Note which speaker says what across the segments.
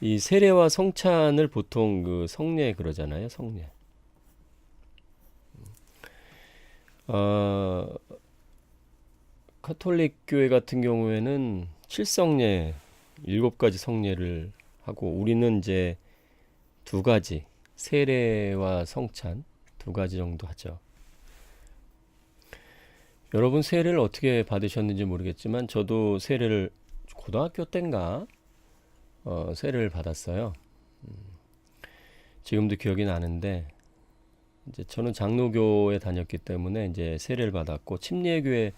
Speaker 1: 이 세례와 성찬을 보통 그 성례 그러잖아요. 성례. 어, 카톨릭 교회 같은 경우에는 칠성례, 일곱 가지 성례를 하고 우리는 이제 두 가지, 세례와 성찬 두 가지 정도 하죠. 여러분 세례를 어떻게 받으셨는지 모르겠지만 저도 세례를 고등학교 때인가 세례를 받았어요. 지금도 기억이 나는데 이제 저는 장로교에 다녔기 때문에 이제 세례를 받았고 침례교회나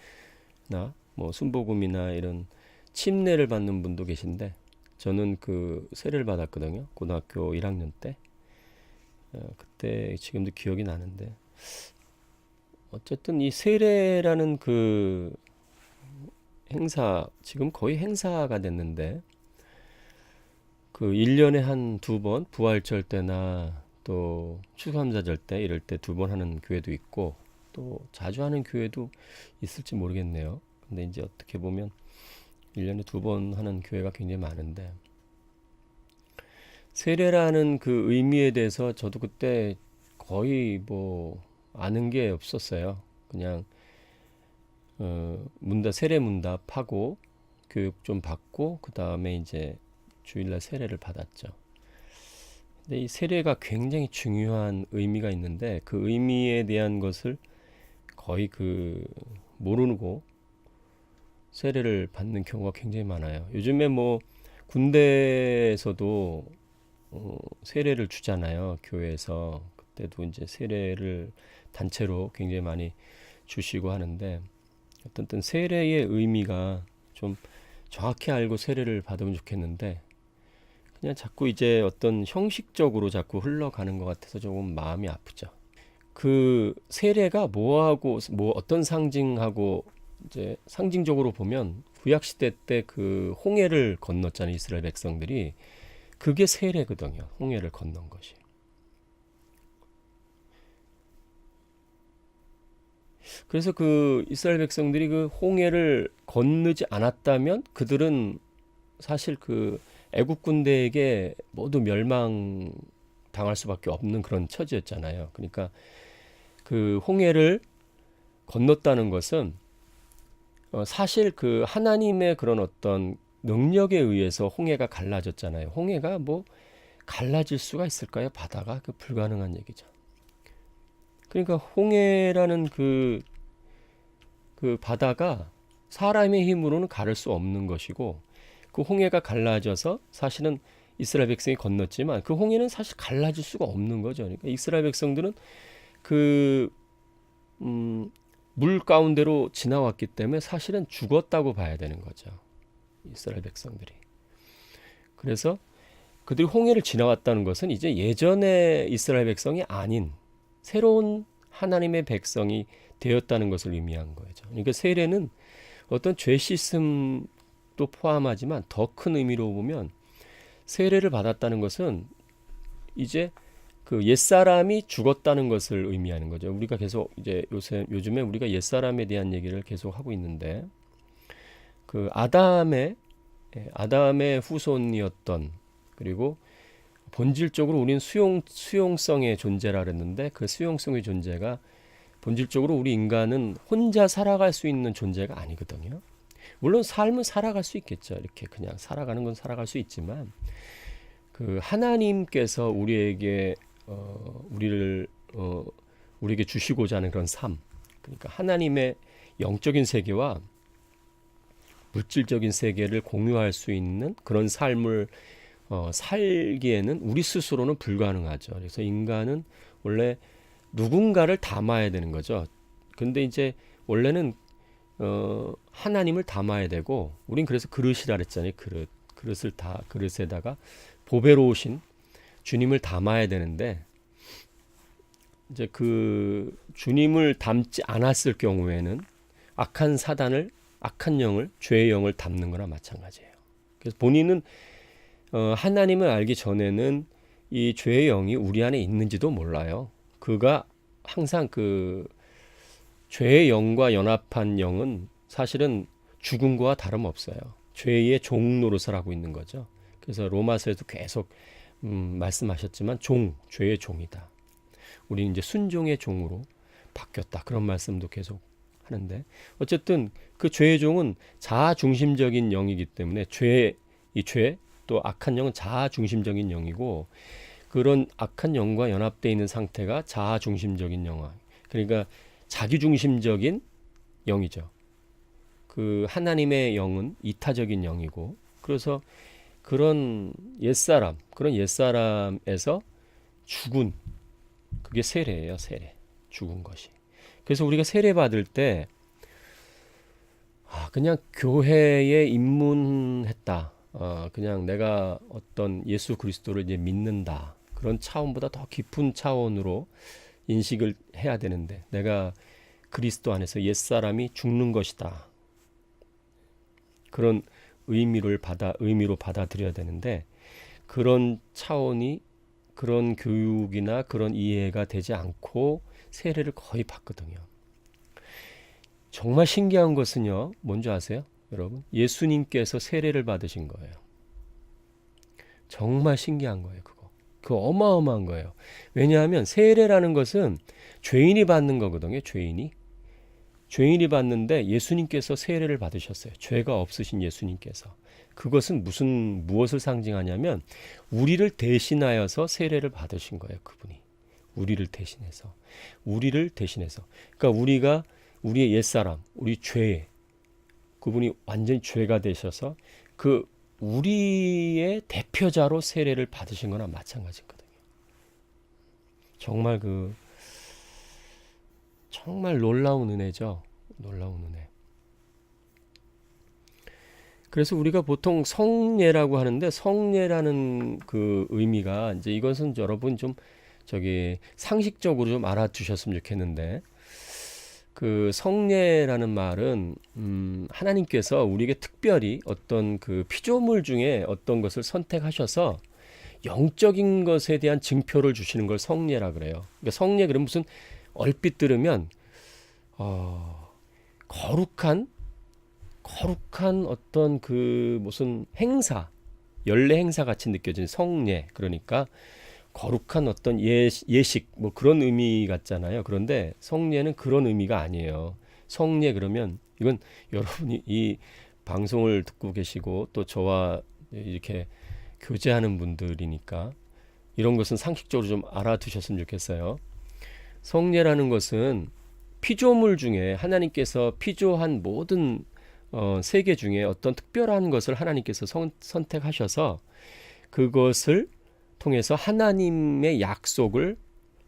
Speaker 1: 뭐 순복음이나 이런 침례를 받는 분도 계신데 저는 그 세례를 받았거든요. 고등학교 1학년 때. 그때 지금도 기억이 나는데 어쨌든 이 세례라는 그 행사 지금 거의 행사가 됐는데 그 1년에 한 두 번 부활절 때나 또 추수감사절 때 이럴 때 두 번 하는 교회도 있고 또 자주 하는 교회도 있을지 모르겠네요. 근데 이제 어떻게 보면 1년에 두 번 하는 교회가 굉장히 많은데 세례라는 그 의미에 대해서 저도 그때 거의 뭐 아는 게 없었어요. 그냥 세례 문답하고 교육 좀 받고 그 다음에 이제 주일날 세례를 받았죠. 근데 이 세례가 굉장히 중요한 의미가 있는데 그 의미에 대한 것을 거의 그 모르고 세례를 받는 경우가 굉장히 많아요. 요즘에 뭐 군대에서도 세례를 주잖아요. 교회에서 그때도 이제 세례를 단체로 굉장히 많이 주시고 하는데 어떤 세례의 의미가 좀 정확히 알고 세례를 받으면 좋겠는데 그냥 자꾸 이제 어떤 형식적으로 자꾸 흘러가는 것 같아서 조금 마음이 아프죠. 그 세례가 뭐하고 뭐 어떤 상징하고 이제 상징적으로 보면 구약 시대 때 그 홍해를 건넜잖아요. 이스라엘 백성들이 그게 세례거든요. 홍해를 건넌 것이. 그래서 그 이스라엘 백성들이 그 홍해를 건너지 않았다면 그들은 사실 그 애국 군대에게 모두 멸망 당할 수밖에 없는 그런 처지였잖아요. 그러니까 그 홍해를 건넜다는 것은 사실 그 하나님의 그런 어떤 능력에 의해서 홍해가 갈라졌잖아요. 홍해가 뭐 갈라질 수가 있을까요? 바다가 그 불가능한 얘기죠. 그러니까 홍해라는 그 바다가 사람의 힘으로는 가를 수 없는 것이고 그 홍해가 갈라져서 사실은 이스라엘 백성이 건넜지만 그 홍해는 사실 갈라질 수가 없는 거죠. 그러니까 이스라엘 백성들은 그 물 가운데로 지나왔기 때문에 사실은 죽었다고 봐야 되는 거죠. 이스라엘 백성들이. 그래서 그들이 홍해를 지나왔다는 것은 이제 예전의 이스라엘 백성이 아닌 새로운 하나님의 백성이 되었다는 것을 의미한 거죠. 그러니까 세례는 어떤 죄 씻음도 포함하지만 더 큰 의미로 보면 세례를 받았다는 것은 이제 그 옛사람이 죽었다는 것을 의미하는 거죠. 우리가 계속 이제 요즘에 우리가 옛사람에 대한 얘기를 계속 하고 있는데 그 아담의 후손이었던 그리고 본질적으로 우리는 수용성의 존재라 그랬는데 그 수용성의 존재가 본질적으로 우리 인간은 혼자 살아갈 수 있는 존재가 아니거든요. 물론 삶은 살아갈 수 있겠죠. 이렇게 그냥 살아가는 건 살아갈 수 있지만 그 하나님께서 우리에게 우리를 우리에게 주시고자 하는 그런 삶, 그러니까 하나님의 영적인 세계와 물질적인 세계를 공유할 수 있는 그런 삶을 살기에는 우리 스스로는 불가능하죠. 그래서 인간은 원래 누군가를 담아야 되는 거죠. 근데 이제 원래는 하나님을 담아야 되고 우린 그래서 그릇이라 그랬잖아요. 그릇에다가 보배로우신 주님을 담아야 되는데 이제 그 주님을 담지 않았을 경우에는 악한 영을 죄의 영을 담는 거나 마찬가지예요. 그래서 본인은 하나님을 알기 전에는 이 죄의 영이 우리 안에 있는지도 몰라요. 그가 항상 그 죄의 영과 연합한 영은 사실은 죽은 거와 다름없어요. 죄의 종 노릇을 하고 있는 거죠. 그래서 로마서에도 계속 말씀하셨지만 죄의 종이다. 우리는 이제 순종의 종으로 바뀌었다. 그런 말씀도 계속 하는데 어쨌든 그 죄의 종은 자아 중심적인 영이기 때문에 이 죄 또 악한 영은 자아 중심적인 영이고 그런 악한 영과 연합되어 있는 상태가 자아 중심적인 영화. 그러니까 자기 중심적인 영이죠. 그 하나님의 영은 이타적인 영이고 그래서 그런 옛사람에서 죽은 그게 세례예요, 세례. 죽은 것이. 그래서 우리가 세례 받을 때 그냥 교회에 입문했다. 그냥 내가 어떤 예수 그리스도를 이제 믿는다. 그런 차원보다 더 깊은 차원으로 인식을 해야 되는데 내가 그리스도 안에서 옛사람이 죽는 것이다. 그런 의미로 받아들여야 되는데 그런 차원이 그런 교육이나 그런 이해가 되지 않고 세례를 거의 받거든요. 정말 신기한 것은요. 뭔지 아세요? 여러분, 예수님께서 세례를 받으신 거예요. 정말 신기한 거예요, 그거. 그거 어마어마한 거예요. 왜냐하면 세례라는 것은 죄인이 받는 거거든요, 죄인이. 죄인이 받는데 예수님께서 세례를 받으셨어요. 죄가 없으신 예수님께서. 그것은 무엇을 상징하냐면 우리를 대신하여서 세례를 받으신 거예요, 그분이. 우리를 대신해서. 그러니까 우리의 옛사람, 우리 죄, 그분이 완전히 죄가 되셔서 그 우리의 대표자로 세례를 받으신 거나 마찬가지거든요. 정말 놀라운 은혜죠. 놀라운 은혜. 그래서 우리가 보통 성례라고 하는데 성례라는 그 의미가 이제 이것은 여러분 좀 상식적으로 좀 알아두셨으면 좋겠는데 그 성례라는 말은 하나님께서 우리에게 특별히 어떤 그 피조물 중에 어떤 것을 선택하셔서 영적인 것에 대한 증표를 주시는 걸 성례라 그래요. 그러니까 성례 그러면 무슨 얼핏 들으면 거룩한 어떤 그 무슨 행사, 연례 행사 같이 느껴지는 성례. 그러니까 거룩한 어떤 예식 뭐 그런 의미 같잖아요. 그런데 성례는 그런 의미가 아니에요. 성례 그러면 이건 여러분이 이 방송을 듣고 계시고 또 저와 이렇게 교제하는 분들이니까 이런 것은 상식적으로 좀 알아두셨으면 좋겠어요. 성례라는 것은 피조물 중에 하나님께서 피조한 모든 세계 중에 어떤 특별한 것을 하나님께서 선택하셔서 그것을 통해서 하나님의 약속을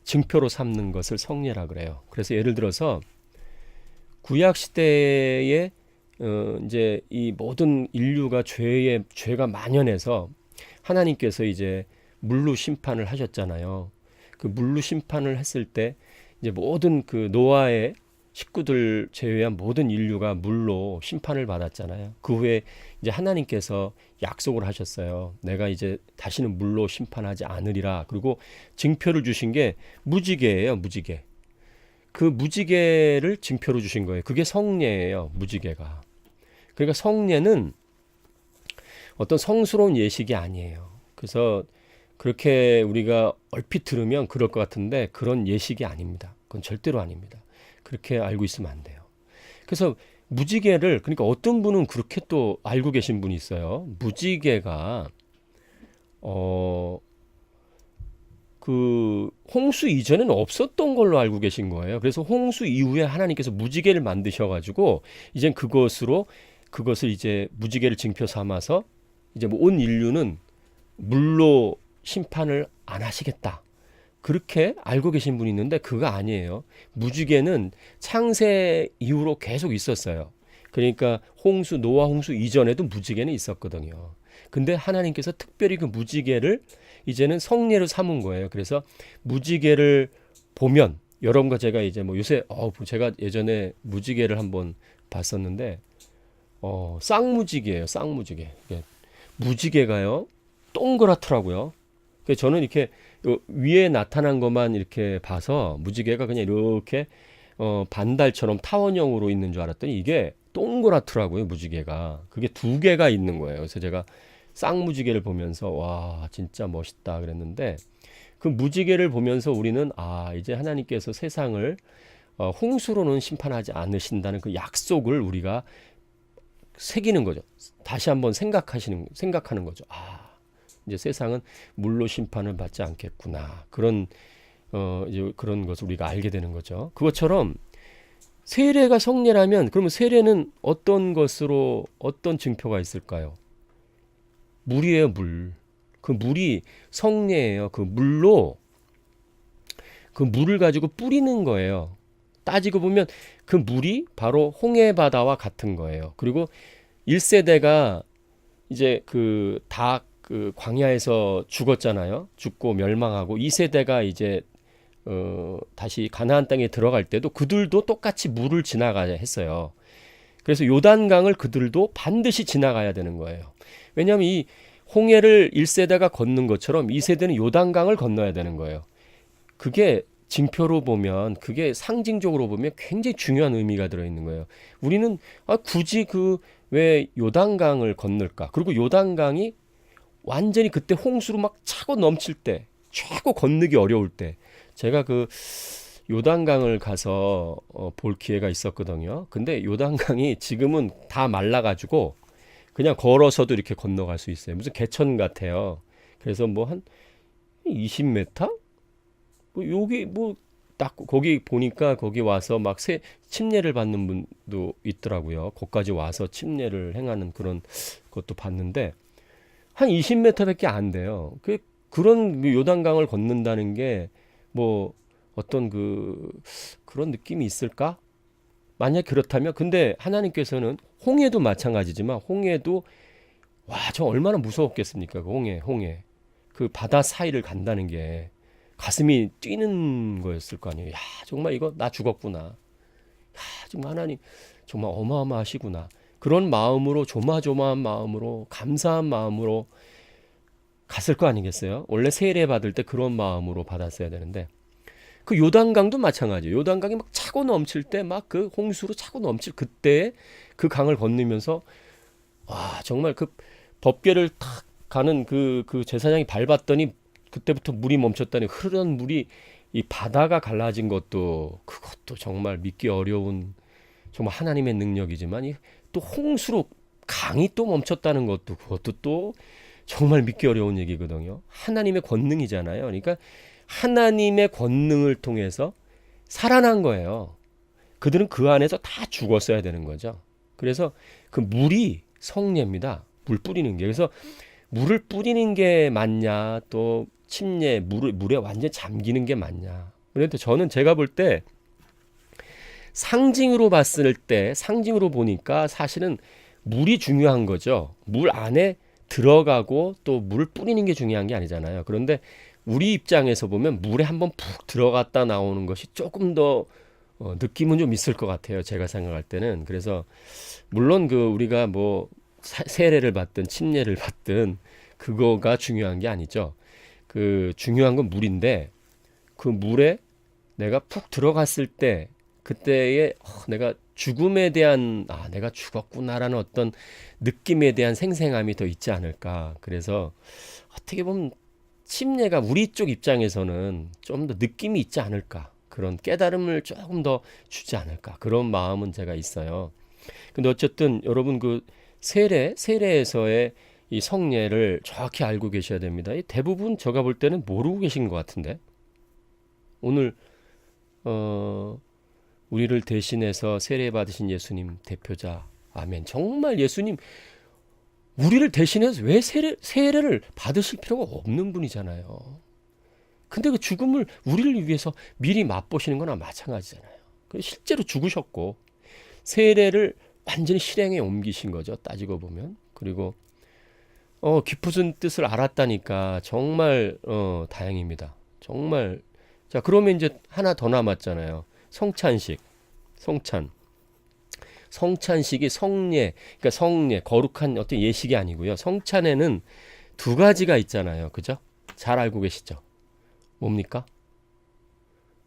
Speaker 1: 증표로 삼는 것을 성례라 그래요. 그래서 예를 들어서 구약 시대에 이제 이 모든 인류가 죄가 만연해서 하나님께서 이제 물로 심판을 하셨잖아요. 그 물로 심판을 했을 때 이제 모든 그 노아의 식구들 제외한 모든 인류가 물로 심판을 받았잖아요. 그 후에 이제 하나님께서 약속을 하셨어요. 내가 이제 다시는 물로 심판하지 않으리라. 그리고 증표를 주신 게 무지개예요, 무지개. 그 무지개를 증표로 주신 거예요. 그게 성례예요, 무지개가. 그러니까 성례는 어떤 성스러운 예식이 아니에요. 그래서 그렇게 우리가 얼핏 들으면 그럴 것 같은데 그런 예식이 아닙니다. 그건 절대로 아닙니다. 그렇게 알고 있으면 안 돼요. 그래서 무지개를 그러니까 어떤 분은 그렇게 또 알고 계신 분이 있어요. 무지개가 그 홍수 이전에는 없었던 걸로 알고 계신 거예요. 그래서 홍수 이후에 하나님께서 무지개를 만드셔가지고 이젠 그것을 이제 무지개를 징표 삼아서 이제 뭐 온 인류는 물로 심판을 안 하시겠다. 그렇게 알고 계신 분이 있는데 그거 아니에요. 무지개는 창세 이후로 계속 있었어요. 그러니까 노아 홍수 이전에도 무지개는 있었거든요. 근데 하나님께서 특별히 그 무지개를 이제는 성례로 삼은 거예요. 그래서 무지개를 보면 여러분과 제가 이제 뭐 요새 제가 예전에 무지개를 한번 봤었는데 쌍무지개예요. 쌍무지개. 무지개가요 동그랗더라고요. 그래서 저는 이렇게 위에 나타난 것만 이렇게 봐서 무지개가 그냥 이렇게 반달처럼 타원형으로 있는 줄 알았더니 이게 동그랗더라고요. 무지개가. 그게 두 개가 있는 거예요. 그래서 제가 쌍무지개를 보면서 와 진짜 멋있다 그랬는데 그 무지개를 보면서 우리는 이제 하나님께서 세상을 홍수로는 심판하지 않으신다는 그 약속을 우리가 새기는 거죠. 다시 한번 생각하는 거죠. 이제 세상은 물로 심판을 받지 않겠구나. 이제 그런 것을 우리가 알게 되는 거죠. 그것처럼 세례가 성례라면 그러면 세례는 어떤 것으로 어떤 증표가 있을까요? 물이에요, 물. 그 물이 성례예요. 그 물로 그 물을 가지고 뿌리는 거예요. 따지고 보면 그 물이 바로 홍해 바다와 같은 거예요. 그리고 1세대가 이제 그 광야에서 죽었잖아요. 죽고 멸망하고 2세대가 이제 다시 가나안 땅에 들어갈 때도 그들도 똑같이 물을 지나가야 했어요. 그래서 요단강을 그들도 반드시 지나가야 되는 거예요. 왜냐하면 이 홍해를 1세대가 걷는 것처럼 2세대는 요단강을 건너야 되는 거예요. 그게 징표로 보면 그게 상징적으로 보면 굉장히 중요한 의미가 들어있는 거예요. 우리는 굳이 왜 요단강을 건널까? 그리고 요단강이 완전히 그때 홍수로 막 차고 넘칠 때 최고 건너기 어려울 때 제가 요단강을 가서 볼 기회가 있었거든요. 근데 요단강이 지금은 다 말라가지고 그냥 걸어서도 이렇게 건너갈 수 있어요. 무슨 개천 같아요. 그래서 뭐 한 20m? 여기 딱 거기 보니까 거기 와서 막 침례를 받는 분도 있더라고요. 거기까지 와서 침례를 행하는 그런 것도 봤는데 한 20m밖에 안 돼요. 그런 요단강을 걷는다는 게 뭐 어떤 그런 느낌이 있을까? 만약 그렇다면 근데 하나님께서는 홍해도 마찬가지지만 홍해도 저 얼마나 무서웠겠습니까? 그 홍해 그 바다 사이를 간다는 게 가슴이 뛰는 거였을 거 아니에요. 정말 이거 나 죽었구나. 정말 하나님 정말 어마어마하시구나. 그런 마음으로 조마조마한 마음으로 감사한 마음으로 갔을 거 아니겠어요? 원래 세례 받을 때 그런 마음으로 받았어야 되는데 그 요단강도 마찬가지예요. 요단강이 막 차고 넘칠 때 막 그 홍수로 차고 넘칠 그때 그 강을 건너면서 정말 그 법궤를 탁 가는 그 제사장이 밟았더니 그때부터 물이 멈췄다니 흐르던 물이 이 바다가 갈라진 그것도 정말 믿기 어려운 정말 하나님의 능력이지만 또 홍수로 강이 또 멈췄다는 그것도 또 정말 믿기 어려운 얘기거든요. 하나님의 권능이잖아요. 그러니까 하나님의 권능을 통해서 살아난 거예요. 그들은 그 안에서 다 죽었어야 되는 거죠. 그래서 그 물이 성례입니다. 물 뿌리는 게. 그래서 물을 뿌리는 게 맞냐, 또 침례, 물에 완전 잠기는 게 맞냐. 그래도 저는 제가 볼 때 상징으로 보니까 사실은 물이 중요한 거죠. 물 안에 들어가고 또 물 뿌리는 게 중요한 게 아니잖아요. 그런데 우리 입장에서 보면 물에 한번 푹 들어갔다 나오는 것이 조금 더 느낌은 좀 있을 것 같아요. 제가 생각할 때는. 그래서 물론 우리가 뭐 세례를 받든 침례를 받든 그거가 중요한 게 아니죠. 중요한 건 물인데 그 물에 내가 푹 들어갔을 때 그때에 내가 죽음에 대한 내가 죽었구나라는 어떤 느낌에 대한 생생함이 더 있지 않을까. 그래서 어떻게 보면 침례가 우리 쪽 입장에서는 좀 더 느낌이 있지 않을까. 그런 깨달음을 조금 더 주지 않을까. 그런 마음은 제가 있어요. 근데 어쨌든 여러분 세례에서의 이 성례를 정확히 알고 계셔야 됩니다. 대부분 제가 볼 때는 모르고 계신 것 같은데 오늘 우리를 대신해서 세례 받으신 예수님 대표자 아멘. 정말 예수님 우리를 대신해서 왜 세례를 받으실 필요가 없는 분이잖아요. 근데 그 죽음을 우리를 위해서 미리 맛보시는 거나 마찬가지잖아요. 실제로 죽으셨고 세례를 완전히 실행에 옮기신 거죠. 따지고 보면. 그리고 깊은 뜻을 알았다니까 정말 다행입니다. 정말. 자, 그러면 이제 하나 더 남았잖아요. 성찬식이 성례, 그러니까 성례, 거룩한 어떤 예식이 아니고요. 성찬에는 두 가지가 있잖아요. 그죠? 잘 알고 계시죠? 뭡니까?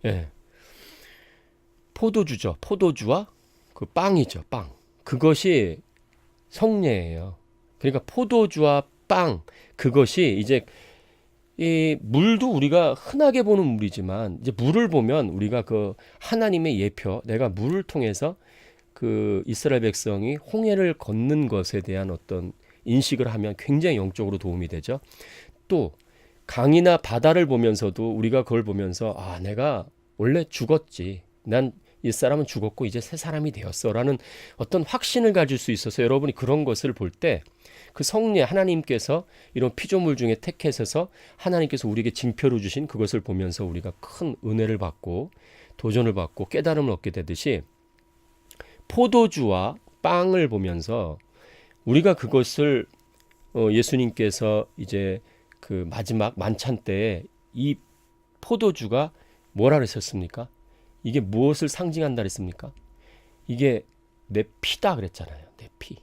Speaker 1: 예. 포도주죠. 포도주와 빵이죠. 빵. 그것이 성례예요. 그러니까 포도주와 빵, 그것이 이제 이 물도 우리가 흔하게 보는 물이지만 이제 물을 보면 우리가 그 하나님의 예표, 내가 물을 통해서 그 이스라엘 백성이 홍해를 걷는 것에 대한 어떤 인식을 하면 굉장히 영적으로 도움이 되죠. 또 강이나 바다를 보면서도 우리가 그걸 보면서 아, 내가 원래 죽었지. 난 옛사람은 죽었고 이제 새 사람이 되었어라는 어떤 확신을 가질 수 있어서 여러분이 그런 것을 볼 때 그 성례 하나님께서 이런 피조물 중에 택해서 하나님께서 우리에게 징표로 주신 그것을 보면서 우리가 큰 은혜를 받고 도전을 받고 깨달음을 얻게 되듯이 포도주와 빵을 보면서 우리가 그것을 예수님께서 이제 그 마지막 만찬 때에 이 포도주가 뭐라 그랬었습니까? 이게 무엇을 상징한다 그랬습니까? 이게 내 피다 그랬잖아요. 내 피.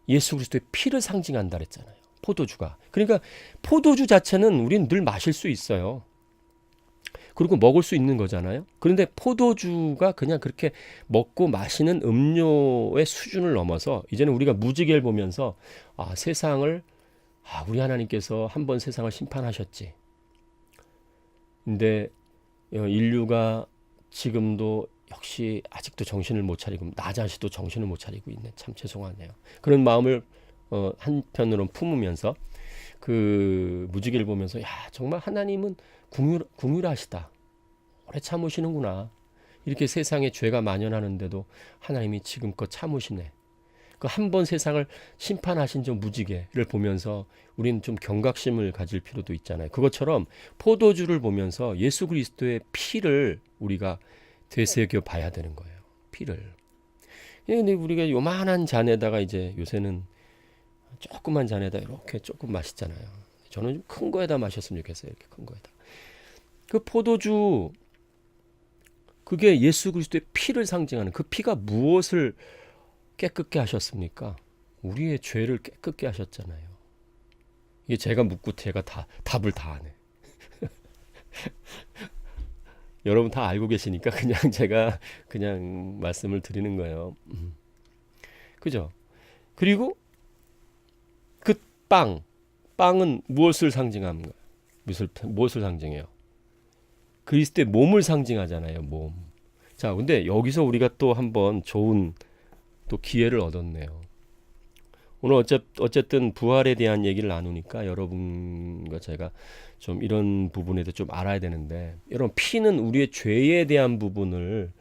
Speaker 1: 예수 그리스도의 피를 상징한다 그랬잖아요. 포도주가. 그러니까 포도주 자체는 우리는 늘 마실 수 있어요. 그리고 먹을 수 있는 거잖아요. 그런데 포도주가 그냥 그렇게 먹고 마시는 음료의 수준을 넘어서 이제는 우리가 무지개를 보면서 아, 세상을 우리 하나님께서 한 번 세상을 심판하셨지. 근데 인류가 지금도 역시 아직도 정신을 못 차리고 나 자신도 정신을 못 차리고 있네. 참 죄송하네요. 그런 마음을 한편으로는 품으면서 그 무지개를 보면서 야, 정말 하나님은 궁휼하시다. 오래 참으시는구나. 이렇게 세상에 죄가 만연하는데도 하나님이 지금껏 참으시네. 그 한 번 세상을 심판하신 저 무지개를 보면서 우리는 좀 경각심을 가질 필요도 있잖아요. 그것처럼 포도주를 보면서 예수 그리스도의 피를 우리가 되새겨 봐야 되는 거예요. 피를. 근데 우리가 요만한 잔에다가 이제 요새는 조그만 잔에다 이렇게 조금 마시잖아요. 저는 좀 큰 거에다 마셨으면 좋겠어요. 이렇게 큰 거에다. 그 포도주, 그게 예수 그리스도의 피를 상징하는 그 피가 무엇을 깨끗게 하셨습니까? 우리의 죄를 깨끗게 하셨잖아요. 이게 제가 묻고 제가 답을 다 하네. 여러분 다 알고 계시니까 그냥 제가 그냥 말씀을 드리는 거예요. 그죠? 그리고 그 빵은 무엇을 상징합니까? 무엇을 상징해요? 그리스도의 몸을 상징하잖아요. 몸. 자, 근데 여기서 우리가 또 한번 좋은 또 기회를 얻었네요. 오늘 어쨌든 부활에 대한 얘기를 나누니까 여러분과 제가 좀 이런 부분에 대해 좀 알아야 되는데, 여러분 피는 우리의 죄에 대한 부분을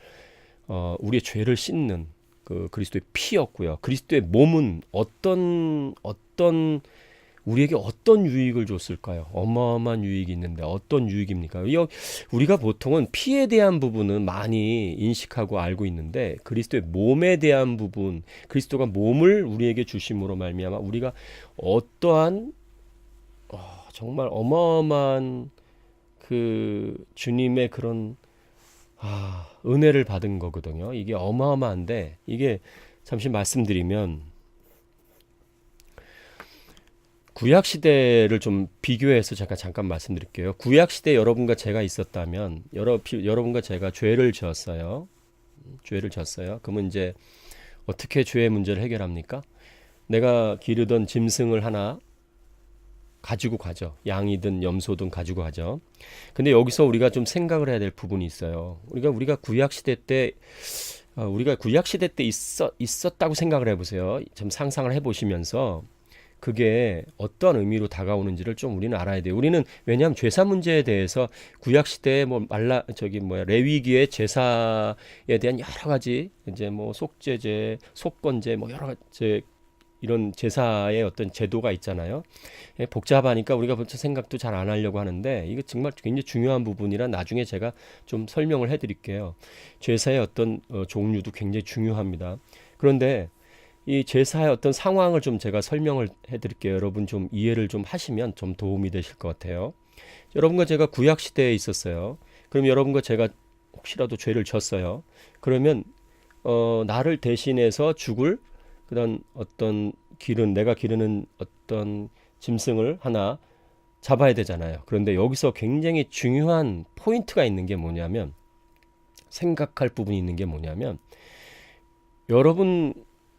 Speaker 1: 우리의 죄를 씻는 그 그리스도의 피였고요. 그리스도의 몸은 어떤 우리에게 어떤 유익을 줬을까요? 어마어마한 유익이 있는데 어떤 유익입니까? 우리가 보통은 피에 대한 부분은 많이 인식하고 알고 있는데 그리스도의 몸에 대한 부분, 그리스도가 몸을 우리에게 주심으로 말미암아 우리가 어떠한 정말 어마어마한 그 주님의 그런 은혜를 받은 거거든요. 이게 어마어마한데 이게 잠시 말씀드리면 구약 시대를 좀 비교해서 제가 잠깐 말씀드릴게요. 구약 시대 여러분과 제가 있었다면 여러분과 제가 죄를 지었어요. 그러면 이제 어떻게 죄의 문제를 해결합니까? 내가 기르던 짐승을 하나 가지고 가죠. 양이든 염소든 가지고 가죠. 근데 여기서 우리가 좀 생각을 해야 될 부분이 있어요. 우리가 구약 시대 때 있었다고 생각을 해보세요. 좀 상상을 해보시면서 그게 어떠한 의미로 다가오는지를 좀 우리는 알아야 돼요. 우리는 왜냐하면 제사 문제에 대해서 구약 시대에 레위기의 제사에 대한 여러 가지 이제 속죄제, 속건제 여러 가지 이런 제사의 어떤 제도가 있잖아요. 복잡하니까 우리가 벌써 생각도 잘 안 하려고 하는데 이거 정말 굉장히 중요한 부분이라 나중에 제가 좀 설명을 해드릴게요. 제사의 어떤 종류도 굉장히 중요합니다. 그런데 이 제사의 어떤 상황을 좀 제가 설명을 해드릴게요. 여러분 좀 이해를 좀 하시면 좀 도움이 되실 것 같아요. 여러분과 제가 구약 시대에 있었어요. 그럼 여러분과 제가 혹시라도 죄를 졌어요. 그러면 나를 대신해서 죽을 그런 어떤 내가 기르는 어떤 짐승을 하나 잡아야 되잖아요. 그런데 여기서 굉장히 중요한 포인트가 있는 게 뭐냐면, 생각할 부분이 있는 게 뭐냐면,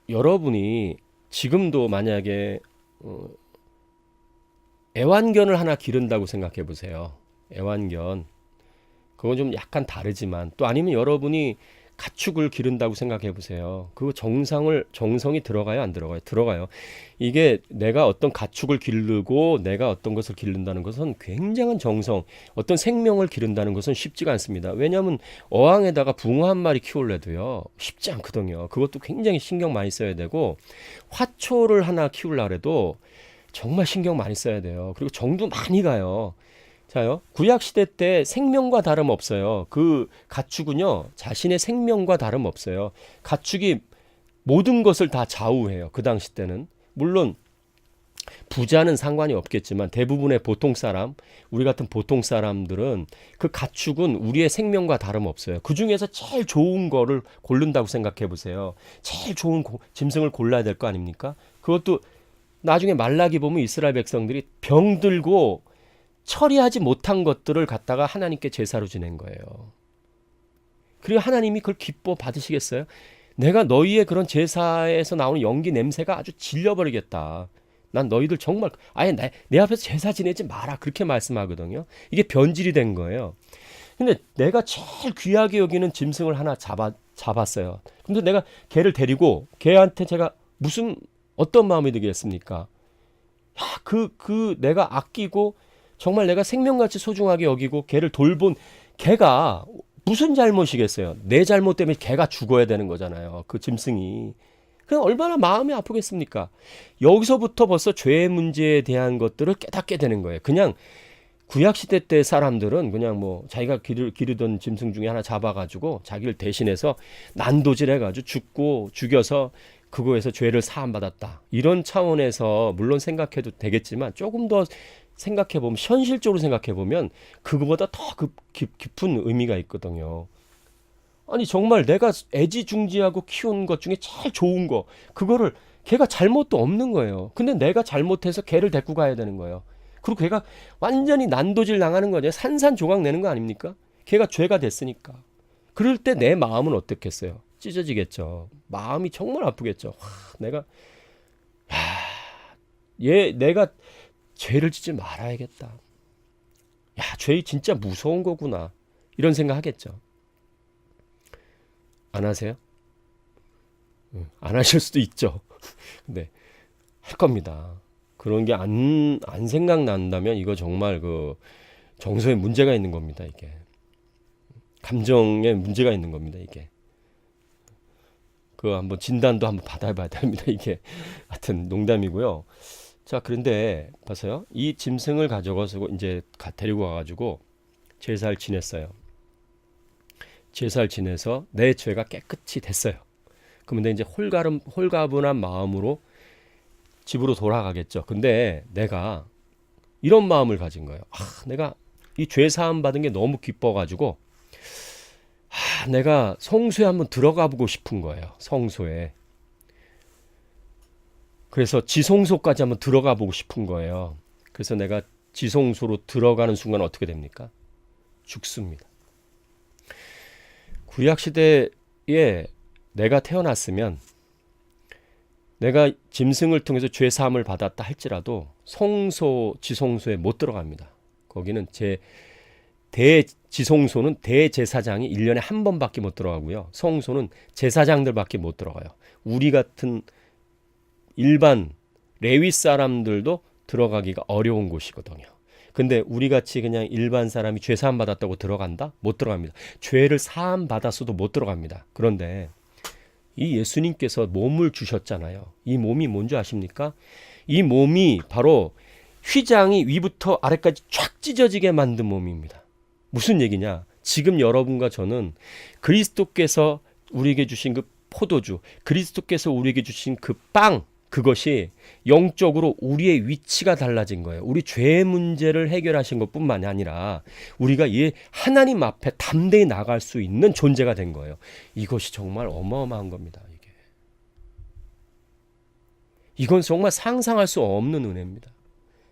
Speaker 1: 여러분이 지금도 만약에 애완견을 하나 기른다고 생각해 보세요. 애완견. 그건 좀 약간 다르지만 또 아니면 여러분이 가축을 기른다고 생각해 보세요. 그거 정성이 들어가요, 안 들어가요? 들어가요. 이게 내가 어떤 가축을 기르고 내가 어떤 것을 기른다는 것은 굉장한 정성, 어떤 생명을 기른다는 것은 쉽지가 않습니다. 왜냐하면 어항에다가 붕어 한 마리 키우려도요, 쉽지 않거든요. 그것도 굉장히 신경 많이 써야 되고, 화초를 하나 키우려고 해도 정말 신경 많이 써야 돼요. 그리고 정도 많이 가요. 자요. 구약 시대 때 생명과 다름없어요. 그 가축은요, 자신의 생명과 다름없어요. 가축이 모든 것을 다 좌우해요. 그 당시 때는. 물론 부자는 상관이 없겠지만 대부분의 보통 사람, 우리 같은 보통 사람들은 그 가축은 우리의 생명과 다름없어요. 그 중에서 제일 좋은 거를 고른다고 생각해 보세요. 제일 좋은 짐승을 골라야 될 거 아닙니까? 그것도 나중에 말라기 보면 이스라엘 백성들이 병들고 처리하지 못한 것들을 갖다가 하나님께 제사로 지낸 거예요. 그리고 하나님이 그걸 기뻐 받으시겠어요? 내가 너희의 그런 제사에서 나오는 연기 냄새가 아주 질려버리겠다. 난 너희들 정말 아예 내 앞에서 제사 지내지 마라. 그렇게 말씀하거든요. 이게 변질이 된 거예요. 근데 내가 제일 귀하게 여기는 짐승을 하나 잡았어요. 근데 내가 걔를 데리고 걔한테 제가 어떤 마음이 들겠습니까? 야, 내가 아끼고 정말 내가 생명같이 소중하게 여기고 걔를 돌본 걔가 무슨 잘못이겠어요? 내 잘못 때문에 걔가 죽어야 되는 거잖아요. 그 짐승이. 그럼 얼마나 마음이 아프겠습니까? 여기서부터 벌써 죄의 문제에 대한 것들을 깨닫게 되는 거예요. 그냥 구약시대 때 사람들은 그냥 뭐 자기가 기르던 짐승 중에 하나 잡아가지고 자기를 대신해서 난도질 해가지고 죽여서 그거에서 죄를 사함받았다. 이런 차원에서 물론 생각해도 되겠지만 조금 더 생각해보면, 현실적으로 생각해보면 그거보다 더 깊은 의미가 있거든요. 아니 정말 내가 애지중지하고 키운 것 중에 제일 좋은 거, 그거를 걔가 잘못도 없는 거예요. 근데 내가 잘못해서 걔를 데리고 가야 되는 거예요. 그리고 걔가 완전히 난도질 당하는 거죠. 산산조각 내는 거 아닙니까? 걔가 죄가 됐으니까. 그럴 때 내 마음은 어떻겠어요? 찢어지겠죠. 마음이 정말 아프겠죠. 와, 내가 죄를 짓지 말아야겠다. 야, 죄 진짜 무서운 거구나. 이런 생각 하겠죠. 안 하세요? 안 하실 수도 있죠. 근데 할 겁니다. 그런 게 안 생각난다면 이거 정말 그 정서에 문제가 있는 겁니다, 이게. 감정에 문제가 있는 겁니다, 이게. 한번 진단도 한번 받아봐야 됩니다, 이게. 하여튼 농담이고요. 자, 그런데 보세요. 이 짐승을 가져가서 이제 데리고 와가지고 제사를 지냈어요. 제사를 지내서 내 죄가 깨끗이 됐어요. 그런데 이제 홀가분한 마음으로 집으로 돌아가겠죠. 근데 내가 이런 마음을 가진 거예요. 내가 이 죄 사함 받은 게 너무 기뻐가지고 내가 성소에 한번 들어가 보고 싶은 거예요. 성소에. 그래서 지성소까지 한번 들어가 보고 싶은 거예요. 그래서 내가 지성소로 들어가는 순간 어떻게 됩니까? 죽습니다. 구약시대에 내가 태어났으면 내가 짐승을 통해서 죄사함을 받았다 할지라도 지성소에 못 들어갑니다. 거기는 지성소는 대제사장이 1년에 한 번밖에 못 들어가고요. 성소는 제사장들밖에 못 들어가요. 우리 같은 일반 레위 사람들도 들어가기가 어려운 곳이거든요. 근데 우리 같이 그냥 일반 사람이 죄 사함 받았다고 들어간다? 못 들어갑니다. 죄를 사함 받았어도 못 들어갑니다. 그런데 이 예수님께서 몸을 주셨잖아요. 이 몸이 뭔지 아십니까? 이 몸이 바로 휘장이 위부터 아래까지 쫙 찢어지게 만든 몸입니다. 무슨 얘기냐? 지금 여러분과 저는 그리스도께서 우리에게 주신 그 포도주, 그리스도께서 우리에게 주신 그 빵, 그것이 영적으로 우리의 위치가 달라진 거예요. 우리 죄의 문제를 해결하신 것뿐만이 아니라 우리가 이 하나님 앞에 담대히 나갈 수 있는 존재가 된 거예요. 이것이 정말 어마어마한 겁니다. 이건 정말 상상할 수 없는 은혜입니다.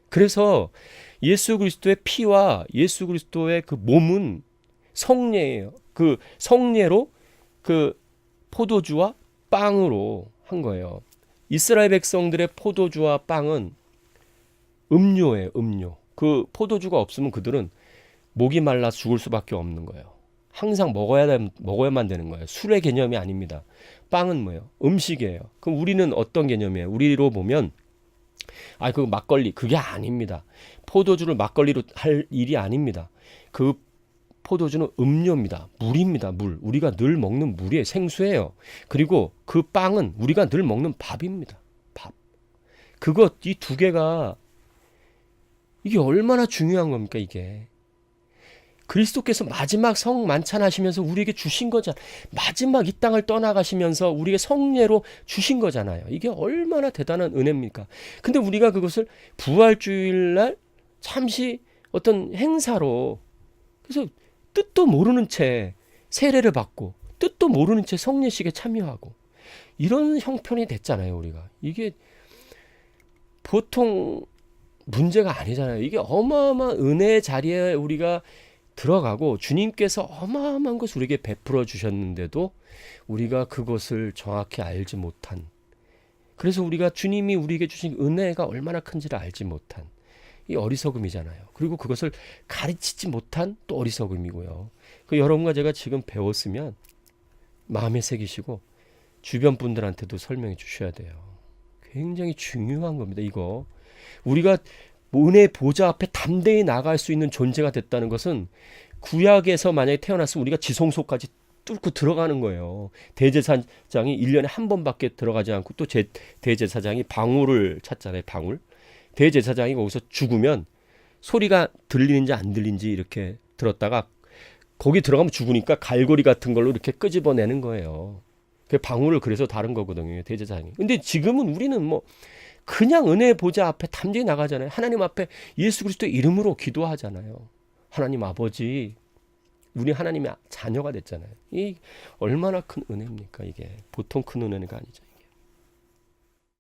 Speaker 1: 그래서 예수 그리스도의 피와 예수 그리스도의 그 몸은 성례예요. 그 성례로 그 포도주와 빵으로 한 거예요. 이스라엘 백성들의 포도주와 빵은 음료예요, 음료. 그 포도주가 없으면 그들은 목이 말라 죽을 수밖에 없는 거예요. 항상 먹어야만 되는 거예요. 술의 개념이 아닙니다. 빵은 뭐예요? 음식이에요. 그럼 우리는 어떤 개념이에요? 우리로 보면 그 막걸리 그게 아닙니다. 포도주를 막걸리로 할 일이 아닙니다. 그 포도주는 음료입니다. 물입니다. 물. 우리가 늘 먹는 물이에요. 생수예요. 그리고 그 빵은 우리가 늘 먹는 밥입니다. 밥. 이 두 개가 이게 얼마나 중요한 겁니까, 이게. 그리스도께서 마지막 성 만찬하시면서 우리에게 주신 거잖아요. 마지막 이 땅을 떠나가시면서 우리에게 성례로 주신 거잖아요. 이게 얼마나 대단한 은혜입니까? 근데 우리가 그것을 부활주일날 잠시 어떤 행사로 그래서 뜻도 모르는 채 세례를 받고 뜻도 모르는 채 성례식에 참여하고 이런 형편이 됐잖아요, 우리가. 이게 보통 문제가 아니잖아요. 이게 어마어마한 은혜의 자리에 우리가 들어가고 주님께서 어마어마한 것을 우리에게 베풀어 주셨는데도 우리가 그것을 정확히 알지 못한, 그래서 우리가 주님이 우리에게 주신 은혜가 얼마나 큰지를 알지 못한 이 어리석음이잖아요. 그리고 그것을 가르치지 못한 또 어리석음이고요. 여러분과 제가 지금 배웠으면 마음에 새기시고 주변 분들한테도 설명해 주셔야 돼요. 굉장히 중요한 겁니다. 이거 우리가 은혜의 보좌 앞에 담대히 나갈 수 있는 존재가 됐다는 것은 구약에서 만약에 태어났으면 우리가 지성소까지 뚫고 들어가는 거예요. 대제사장이 1년에 한 번밖에 들어가지 않고 또 대제사장이 방울을 찾잖아요. 방울. 대제사장이 거기서 죽으면 소리가 들리는지 안 들리는지 이렇게 들었다가 거기 들어가면 죽으니까 갈고리 같은 걸로 이렇게 끄집어내는 거예요. 그 방울을 그래서 다른 거거든요. 대제사장이. 근데 지금은 우리는 뭐 그냥 은혜의 보좌 앞에 담대히 나가잖아요. 하나님 앞에 예수 그리스도의 이름으로 기도하잖아요. 하나님 아버지, 우리 하나님의 자녀가 됐잖아요. 이 얼마나 큰 은혜입니까? 이게 보통 큰 은혜가 아니죠.